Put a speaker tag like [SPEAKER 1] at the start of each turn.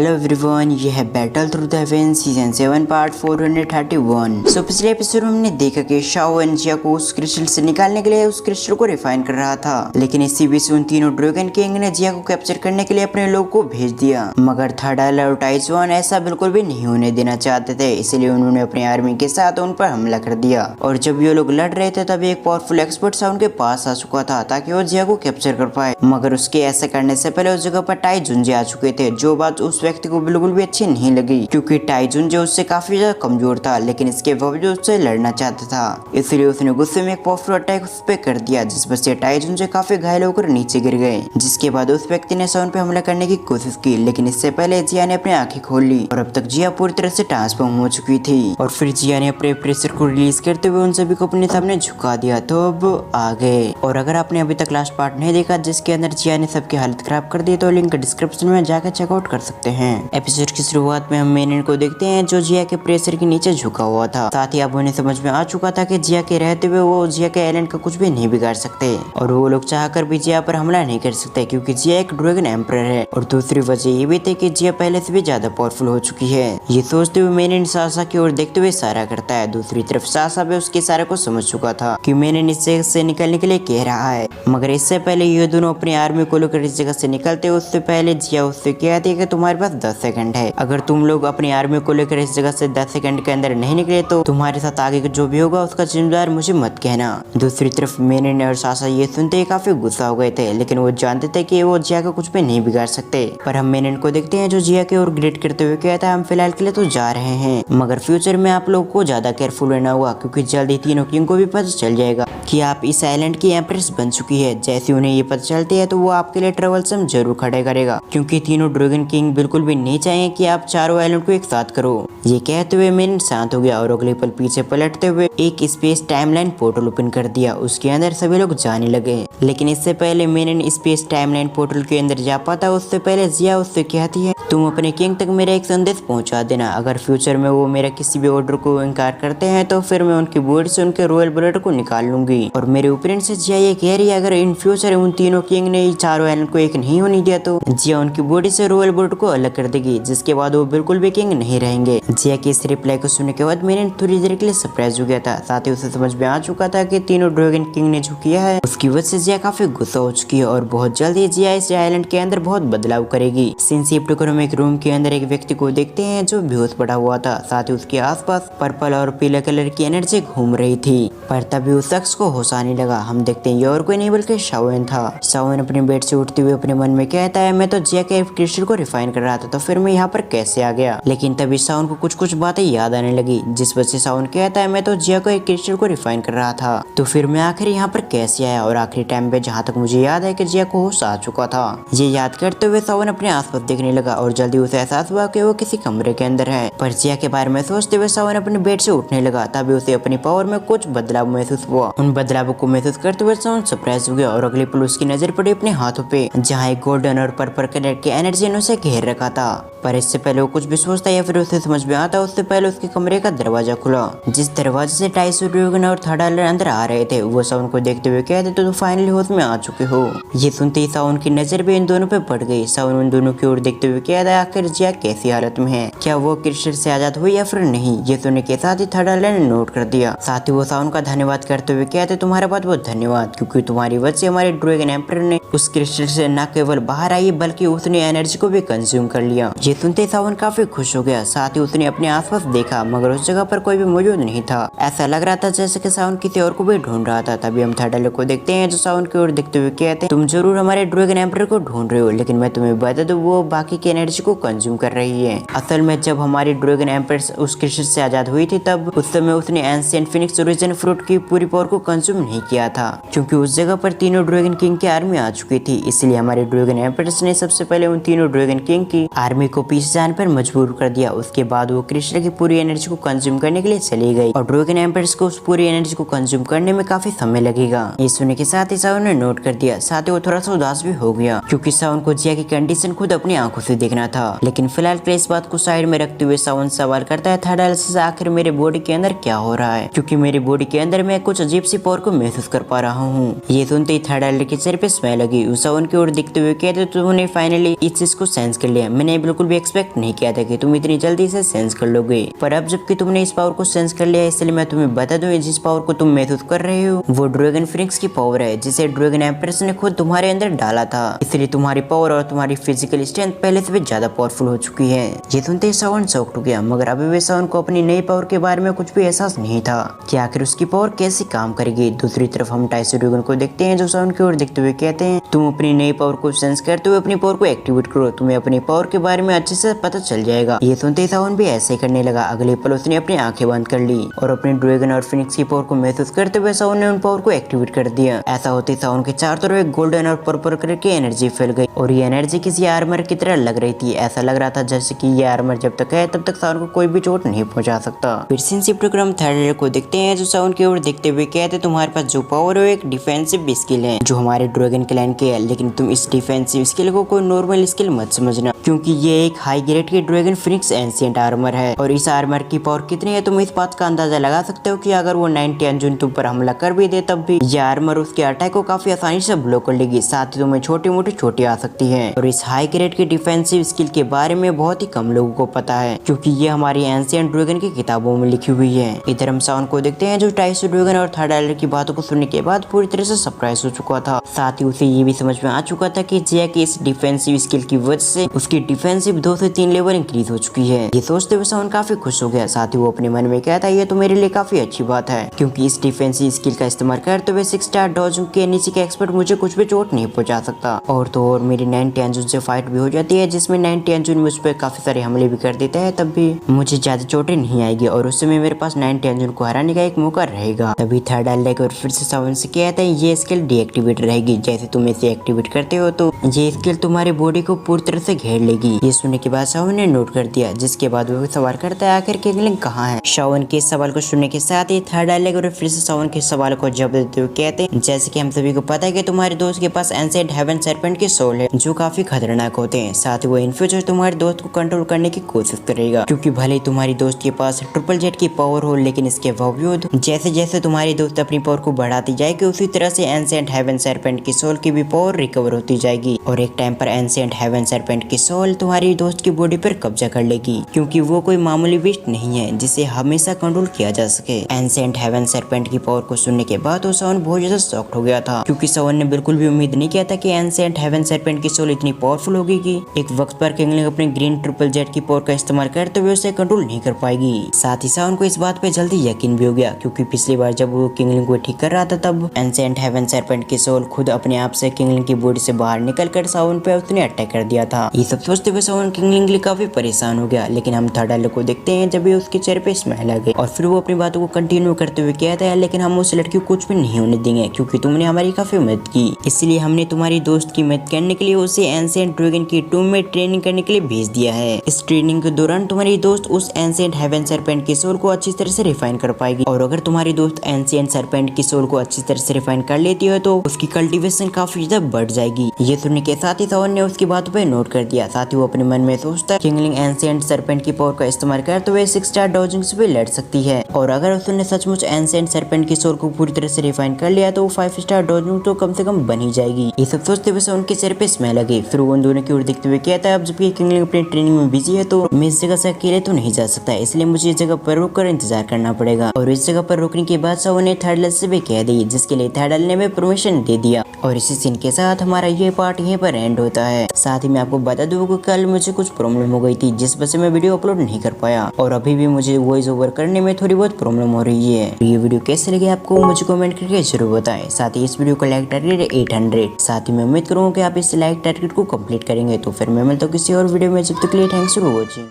[SPEAKER 1] Hello everyone, ये है battle through the haven season 7 part 431। सो पिछले एपिसोड में हमने देखा कि शाओ जिया को उस क्रिस्टल से निकालने के लिए उस क्रिस्टल को रिफाइन कर रहा था, लेकिन इसी बीच उन तीनों ड्रैगन किंग ने जिया को कैप्चर करने के लिए अपने लोग को भेज दिया। मगर थर्ड आई और टाइजुआन ऐसा बिल्कुल भी नहीं होने देना चाहते थे, इसलिए उन्होंने अपनी आर्मी के साथ उन पर हमला कर दिया। और जब ये लोग लड़ रहे थे तब एक पावरफुल एक्सपर्ट सा उनके पास आ चुका था ताकि वो जिया को कैप्चर कर पाए। मगर उसके ऐसा करने से पहले उस जगह पर टाइजुन आ चुके थे, जो बात उस व्यक्ति को बिल्कुल भी अच्छी नहीं लगी, क्योंकि टाइजुन उससे काफी ज्यादा कमजोर था, लेकिन इसके बावजूद उससे लड़ना चाहता था। इसलिए उसने गुस्से में एक पावरफुल अटैक उस पे कर दिया, जिस पर से टाइजुन काफी घायल होकर नीचे गिर गए। जिसके बाद उस व्यक्ति ने साउन पे हमला करने की कोशिश की, लेकिन इससे पहले जिया ने अपनी आंखें खोल ली और अब तक जिया पूरी तरह से ट्रांसफॉर्म हो चुकी थी। और फिर जिया ने अपने प्रेशर को रिलीज करते हुए उन सभी को अपने सामने झुका दिया। तो अब आगे, और अगर आपने अभी तक लास्ट पार्ट नहीं देखा जिसके अंदर जिया ने सबकी हालत खराब कर दी, तो लिंक डिस्क्रिप्शन में जाकर चेकआउट कर सकते हैं। एपिसोड की शुरुआत में हम मेनन को देखते हैं जो जिया के प्रेशर के नीचे झुका हुआ था। साथ ही अब उन्हें समझ में आ चुका था कि जिया के रहते हुए वो जिया के आइलैंड का कुछ भी नहीं बिगाड़ सकते, और वो लोग चाहकर भी जिया पर हमला नहीं कर सकते, क्योंकि जिया एक ड्रैगन एम्परर है। और दूसरी वजह ये भी थी कि जिया पहले से भी ज्यादा पावरफुल हो चुकी है। ये सोचते हुए मेनन सासा की ओर देखते हुए इशारा करता है। दूसरी तरफ सासा भी उसके इशारे को समझ चुका था कि मेनन इस जगह से निकलने के लिए कह रहा है। मगर इससे पहले ये दोनों अपनी आर्मी को लेकर इस जगह से निकलते, उससे पहले जिया उससे कहती है कि तुम्हारे पास 10 सेकंड है। अगर तुम लोग अपनी आर्मी को लेकर इस जगह से 10 सेकंड के अंदर नहीं निकले तो तुम्हारे साथ आगे जो भी होगा उसका जिम्मेदार मुझे मत कहना। दूसरी तरफ मेनन और सासा ये सुनते ही काफी गुस्सा हो गए थे, लेकिन वो जानते थे कि वो जिया का कुछ भी नहीं बिगाड़ सकते। पर हम मेनन को देखते हैं जो जिया की ओर ग्रेट करते हुए कहता है हम फिलहाल के लिए तो जा रहे हैं, मगर फ्यूचर में आप लोग को ज्यादा केयरफुल रहना होगा, क्योंकि जल्दी तीनों किंग को भी पता चल जाएगा कि आप इस आइलैंड की एम्प्रेस बन चुकी है। जैसे उन्हें ये पता चलती है तो वो आपके लिए ट्रेवल्सम जरूर खड़े करेगा, क्योंकि तीनों ड्रैगन किंग बिल्कुल भी नहीं चाहेंगे कि आप चारों आइलैंड को एक साथ करो। ये कहते हुए मेनन शांत हो गया और अगले पल पीछे पलटते हुए एक स्पेस टाइमलाइन पोर्टल ओपन कर दिया। उसके अंदर सभी लोग जाने लगे, लेकिन इससे पहले मेनन स्पेस टाइमलाइन पोर्टल के अंदर जा पाता उससे पहले जिया उससे कहती है तुम अपने किंग तक मेरा एक संदेश पहुंचा देना। अगर फ्यूचर में वो मेरा किसी भी ऑर्डर को इनकार करते हैं तो फिर मैं उनकी बॉडी से उनके रॉयल ब्लड को निकाल लूंगी। और मेरे ओपिनियन से जिया ये कह रही है अगर इन फ्यूचर उन तीनों किंग ने चारों आइलैंड को एक नहीं होने दिया तो जिया उनकी बॉडी से रॉयल ब्लड को अलग कर देगी, जिसके बाद वो बिल्कुल भी किंग नहीं रहेंगे। जिया की इस रिप्लाई को सुनने के बाद मेनन थोड़ी देर के लिए सरप्राइज हो गया था। साथ ही उसे समझ में आ चुका था कि तीनों ड्रैगन किंग ने जो किया है उसकी वजह से जिया काफी गुस्सा हो चुकी है और बहुत जल्द ही जिया इस आइलैंड के अंदर बहुत बदलाव करेगी। सीन शिफ्ट कर हम एक रूम के अंदर एक व्यक्ति को देखते हैं जो बेहोश पड़ा हुआ था। साथ ही उसके आसपास पर्पल और पीले कलर की एनर्जी घूम रही थी, पर तभी उस शख्स को होश आने लगा। हम देखते हैं ये और कोई नहीं बल्कि शाओन था। शाओन अपने बेड से उठते हुए अपने मन में कहता है मैं तो जिया के क्रिस्टल को रिफाइन कर रहा था, तो फिर मैं यहाँ पर कैसे आ गया। लेकिन तभी शाओन को कुछ बातें याद आने लगी, जिस वजह से शाओन कहता है मैं तो जिया को एक क्रिस्टल को रिफाइन कर रहा था, तो फिर मैं आखिर यहाँ पर कैसे आया। और आखिरी टाइम पे जहाँ तक मुझे याद है कि जिया को होश आ चुका था। ये याद करते हुए शाओन अपने आसपास देखने लगा और जल्दी उसे एहसास हुआ कि वो किसी कमरे के अंदर है। पर जिया के बारे में सोचते हुए शाओन अपने बेड से उठने लगा। तभी उसे अपनी पावर में कुछ बदलाव महसूस हुआ। उन बदलावों को महसूस करते हुए शाओन सरप्राइज हो गया और अगले पल उसकी नजर पड़ी अपने हाथों पे, जहाँ एक गोल्डन और पर्पल कलर की एनर्जी ने उसे घेर रखा था। पर इससे पहले वो कुछ भी सोचता या फिर उसे समझ में आता उससे पहले उसके कमरे का दरवाजा खुला, जिस दरवाजे से टाइसो ड्रैगन और थर्ड आइलैंड अंदर आ रहे थे। वो शाओन को देखते हुए कहते तो फाइनली होश में आ चुके हो। ये सुनते ही शाओन की नजर भी इन दोनों पे पड़ गई। शाओन उन दोनों की ओर देखते हुए कहता आखिर जिया कैसी हालत में है, क्या वो क्रिस्टल से आजाद हुई या फिर नहीं। ये सुनने के साथ ही थर्ड आइलैंड ने नोट कर दिया। साथ ही वो शाओन का धन्यवाद करते हुए कहते तुम्हारा बहुत बहुत धन्यवाद, क्योंकि तुम्हारी वजह से हमारे ड्रैगन एम्परर ने उस क्रिस्टल से न केवल बाहर आई बल्कि उसने एनर्जी को भी कंज्यूम कर लिया। ये सुनते शाओन काफी खुश हो गया। साथ ही उसने अपने आसपास देखा मगर उस जगह पर कोई भी मौजूद नहीं था। ऐसा लग रहा था जैसे कि शाओन किसी और को भी ढूंढ रहा था। तभी हम थर्ड आइलैंड को देखते हैं जो शाओन की ओर देखते हुए कहते हैं तुम जरूर हमारे ड्रैगन एम्परर को ढूंढ रहे हो, लेकिन मैं तुम्हें बता दूं वो बाकी की एनर्जी को कंज्यूम कर रही है। असल में जब हमारी ड्रैगन एम्परर उस क्रिस्टल से आजाद हुई थी तब उस समय उसने एंशिएंट फिनिक्स ओरिजिन फ्रूट की पूरी पावर को कंज्यूम नहीं किया था, क्योंकि उस जगह पर तीनों ड्रैगन किंग की आर्मी आ चुकी थी। इसलिए हमारे ड्रैगन एम्परर ने सबसे पहले उन तीनों ड्रैगन किंग की आर्मी को पीछे जाने पर मजबूर कर दिया। उसके बाद वो क्रिस्टल की पूरी एनर्जी को कंज्यूम करने के लिए चली गई और ड्रैगन एम्परर को उस पूरी एनर्जी को कंज्यूम करने में काफी समय लगेगा। ये सुनने के साथ ही शाओन ने नोट कर दिया। साथ ही वो थोड़ा सा उदास भी हो गया, क्योंकि शाओन को जिया की कंडीशन खुद अपनी आंखों से देखना था। लेकिन फिलहाल के इस बात को साइड में रखते हुए शाओन सवाल करता है थर्ड आइलैंड से आखिर मेरे बॉडी के अंदर क्या हो रहा है, क्योंकि मेरी बॉडी के अंदर मैं कुछ अजीब सी पावर को महसूस कर पा रहा हूँ। ये सुनते ही थर्ड आइलैंड के चेहरे पे स्माइल लगी। शाओन की ओर देखते हुए कहते तुमने फाइनली इस चीज को सेंस कर लिया लिया। मैंने बिल्कुल भी एक्सपेक्ट नहीं किया था कि तुम इतनी जल्दी से सेंस कर लोगे, पर अब जबकि तुमने इस पावर को सेंस कर लिया, इसलिए मैं तुम्हें बता दूं जिस पावर को तुम महसूस कर रहे हो वो ड्रैगन फिनिक्स की पावर है, जिसे ड्रैगन एम्प्रेस ने खुद तुम्हारे अंदर डाला था। इसलिए तुम्हारी पावर और तुम्हारी फिजिकल स्ट्रेंथ पहले से भी ज्यादा पावरफुल हो चुकी है। ये सुनते ही सावन शॉक्ड हो गया, मगर अभी भी सावन को अपनी नई पावर के बारे में कुछ भी एहसास नहीं था कि आखिर उसकी पावर कैसे काम करेगी। दूसरी तरफ हम टाइसो ड्रैगन को देखते हैं, जो सावन की ओर देखते हुए कहते हैं, तुम अपनी नई पावर को सेंस करते हुए अपनी पावर को एक्टिवेट करो, तुम्हें अपनी पावर के बारे में अच्छे से पता चल जाएगा। ये सुनते ही सावन भी ऐसे ही करने लगा। अगले पल उसने अपनी आंखें बंद कर ली और अपने ड्रैगन और फिनिक्स की पावर को महसूस करते हुए सावन ने उन पावर को एक्टिवेट कर दिया। ऐसा होते सावन के चारों तरफ एक गोल्डन और पर्पल कलर की एनर्जी फैल गई और ये एनर्जी किसी आर्मर की तरह लग रही थी। ऐसा लग रहा था जैसे कि ये आर्मर जब तक है तब तक सावन को कोई भी चोट नहीं पहुंचा सकता। फिर सिंसिप क्रम थर्ड को देखते हैं, जो सावन की ओर देखते हुए कहते तुम्हारे पास जो पावर है एक डिफेंसिव स्किल है जो हमारे ड्रैगन क्लैन के है, लेकिन तुम इस डिफेंसिव स्किल को कोई नॉर्मल स्किल मत समझना, क्योंकि ये एक हाई ग्रेड की ड्रैगन फिनिक्स एंशिएंट आर्मर है। और इस आर्मर की पावर कितनी है तुम इस बात का अंदाजा लगा सकते हो कि अगर वो 90 अंजुन तुम पर हमला कर भी दे तब भी ये आर्मर उसके अटैक को काफी आसानी से ब्लॉक कर लेगी, साथ ही तुम्हें छोटी मोटी चोटें आ सकती है। और इस हाई ग्रेड की डिफेंसिव स्किल के बारे में बहुत ही कम लोगों को पता है, क्योंकि ये हमारी एंशिएंट ड्रैगन की किताबों में लिखी हुई है। इधर हम सावन को देखते हैं, जो टाइसो ड्रैगन और थर्ड आइलैंडर की बातों को सुनने के बाद पूरी तरह से सरप्राइज हो चुका था। साथ ही उसे ये भी समझ में आ चुका था कि जैक की इस डिफेंसिव स्किल की वजह से उसकी डिफेंसिव 2 से 3 लेवल इंक्रीज हो चुकी है। ये सोचते हुए सावन काफी खुश हो गया। साथ ही वो अपने मन में कहता है ये तो मेरे लिए काफी अच्छी बात है, क्योंकि इस डिफेंसिव स्किल का इस्तेमाल करते हुए 6 स्टार डॉजिंग के नीचे के एक्सपर्ट मुझे कुछ भी चोट नहीं पहुंचा सकता। और तो और मेरी 90 अंजुन से फाइट भी हो जाती है, जिसमें 90 अंजुन मुझ पर काफी सारे हमले भी कर देता है, तब भी मुझे ज्यादा चोटें नहीं आएगी और उस समय मेरे पास 90 अंजुन को हराने का एक मौका रहेगा। तभी थर्ड आइलैंडर और फिर से सावन से कहता है ये स्किल डीएक्टिवेट रहेगी, जैसे तुम इसे एक्टिवेट करते हो तो ये स्किल तुम्हारी बॉडी को पूरी तरह से घेर लेगी। ये सुनने के बाद सावन ने नोट कर दिया, जिसके बाद वो सवाल करता है आखिर किंगलिंग कहाँ है। सावन के सवाल को सुनने के साथ ही थर्ड आइलैंडर और फिर से सावन के सवाल को जवाब देते हुए कहते हैं जैसे कि हम सभी को पता है कि तुम्हारे दोस्त के पास एंशिएंट हेवन सर्पेंट के सोल है जो काफी खतरनाक होते हैं। साथ ही वो इन फ्यूचर तुम्हारे दोस्त को कंट्रोल करने की कोशिश करेगा, क्योंकि भले ही तुम्हारी दोस्त के पास ट्रिपल जेट की पावर हो, लेकिन इसके बावजूद जैसे जैसे तुम्हारी दोस्त अपनी पावर को बढ़ाती जाएगी उसी तरह से एंशिएंट हेवन सर्पेंट की सोल की भी पावर रिकवर होती जाएगी और एक टाइम पर एंशिएंट हेवन सर्पेंट की सोल तुम्हारी दोस्त की बॉडी पर कब्जा कर लेगी, क्योंकि वो कोई मामूली बीस्ट नहीं है जिसे हमेशा कंट्रोल किया जा सके। एंशिएंट हेवन सर्पेंट की पावर को सुनने के बाद तो सावन बहुत ज्यादा शॉक्ड हो गया था, क्योंकि सावन ने बिल्कुल भी उम्मीद नहीं किया था कि एंशिएंट हेवन सर्पेंट की सोल इतनी पावरफुल होगी कि एक वक्त पर किंगलिंग अपने ग्रीन ट्रिपल जेट की पावर का इस्तेमाल करते हुए उसे कंट्रोल नहीं कर पाएगी। साथ ही सावन को इस बात पे जल्दी यकीन भी हो गया, क्योंकि पिछली बार जब वो किंगलिंग को ठीक कर रहा था तब एंशिएंट हेवन सर्पेंट की सोल खुद अपने आप से किंगलिंग की बॉडी से बाहर निकलकर सावन पे उसने अटैक कर दिया था। ये सब सोचते हुए सावन किंगलिंग के लिए काफी परेशान हो गया। लेकिन हम थर्ड आइलैंडर को देखते हैं, जब भी उसके चेहरे पे स्माइल आ गई और फिर वो अपनी बातों को कंटिन्यू करते हुए कहता है लेकिन हम उस लड़की को कुछ भी नहीं होने देंगे, क्योंकि तुमने हमारी काफी मदद की, इसलिए हमने तुम्हारी दोस्त की मदद करने के लिए उसे एंशिएंट ड्रैगन की टूम में ट्रेनिंग करने के लिए भेज दिया है। इस ट्रेनिंग के दौरान तुम्हारी दोस्त उस एंशिएंट हेवन सर्पेंट की सोल को अच्छी तरह से रिफाइन कर पाएगी, और अगर तुम्हारी दोस्त एंशिएंट सर्पेंट की सोल को अच्छी तरह से रिफाइन कर लेती है तो उसकी कल्टीवेशन काफी ज्यादा बढ़ जाएगी। ये सुनने के साथ ही सावन ने उसकी बातों पर नोट कर दिया। साथ ही वो अपने मन में सोचता है किंगलिंग एंशिएंट सर्पेंट की पावर का इस्तेमाल करते हुए 6 स्टार डॉजिंग से भी लड़ सकती है, और अगर उसने सचमुच एंशिएंट सर्पेंट की सोल को पूरी तरह से रिफाइन कर लिया तो 5 स्टार डॉजिंग तो कम से कम बन ही जाएगी। ये सब सोचते हुए उनके सिर पे स्मेल लगी। फिर वो उन दोनों की ओर देखते हुए कहता है अब जबकि किंगलिंग अपनी ट्रेनिंग में बिजी है तो मैं इस जगह से अकेले तो नहीं जा सकता, इसलिए मुझे इस जगह पर रुक कर इंतजार करना पड़ेगा। और इस जगह पर रुकने के बाद सावन ने थर्ड आइलैंडर से भी कह दी, जिसके लिए थर्ड आइलैंडर ने परमिशन दे दिया। और इसी सीन के साथ हमारा ये पार्ट यहीं पर एंड होता है। साथ ही मैं आपको बता दूं कि कल मुझे कुछ प्रॉब्लम हो गई थी, जिस वजह से मैं वीडियो अपलोड नहीं कर पाया, और अभी भी मुझे वॉइस ओवर करने में थोड़ी बहुत प्रॉब्लम हो रही है। ये वीडियो कैसे लगे आपको मुझे कमेंट करके जरूर बताएं। साथ ही इस वीडियो का लाइक टारगेट है 800। साथ ही मैं उम्मीद करूँगा कि आप इस लाइक टारगेट को कंप्लीट करेंगे। तो फिर मैं मिलता हूँ किसी और वीडियो में, जब तक के लिए थैंक्स फॉर वॉचिंग।